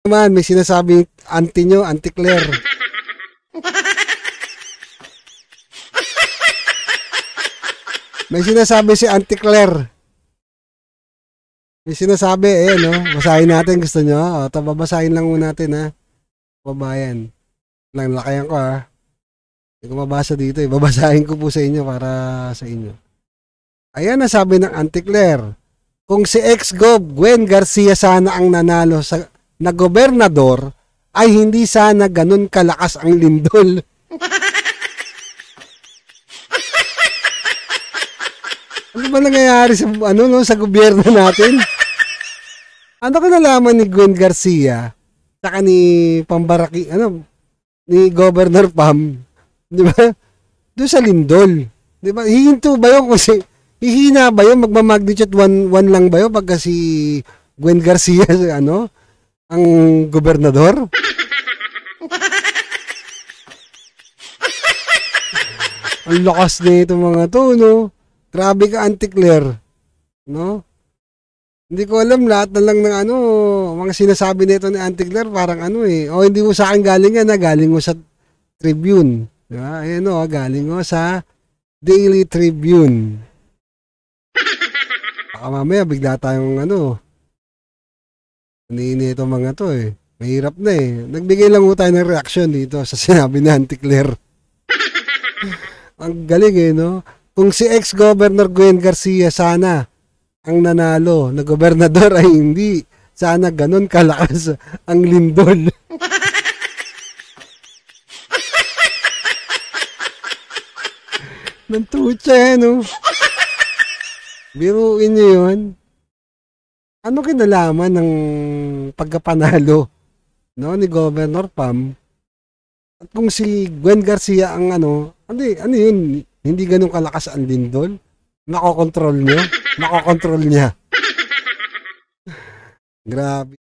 Naman, may sinasabi auntie nyo, Auntie Claire. May sinasabi si Auntie Claire. May sinasabi, no? Basahin natin, gusto nyo? O, ito, babasahin lang muna natin, ha? Babayan. Lang, lakayan ko, ha? Hindi ko mabasa dito, eh. Babasahin ko po sa inyo para sa inyo. Ayan na sabi ng Auntie Claire. Kung si ex-gov Gwen Garcia sana ang nanalo na gobernador, ay hindi sana ganun kalakas ang lindol. Ano ba nangyayari sa sa gobyerno natin? Ano ka nalaman ni Gwen Garcia saka ni Pambaraki, ni Governor Pam, di ba? Doon sa lindol. Di ba? Hihinto ba yun kasi hihina ba yun? Magmamagnitude 1 lang ba yun pagka si Gwen Garcia ang gobernador? Ang lakas nito mga to, no? Grabe ka, Auntie Claire. No? Hindi ko alam, lahat na lang ng mga sinasabi nito ni Auntie Claire, parang hindi mo sa akin galing yan, galing mo sa Tribune. Diba? Ayan galing mo sa Daily Tribune. Baka mamaya, bigla tayong nito mga to eh. Mahirap na eh. Nagbigay lang mo tayo ng reaction dito sa sinabi ni Auntie Claire. Ang galing eh, no? Kung si ex-governor Gwen Garcia sana ang nanalo na gobernador ay hindi sana ganun kalakas ang lindol. Nantutsa no? Biruin niyo yun. Ano kinalaman ng pagkapanalo ni Governor Pam? At kung si Gwen Garcia ang ano yun? Hindi ganun kalakas ang lindol? Nakokontrol niya? Grabe.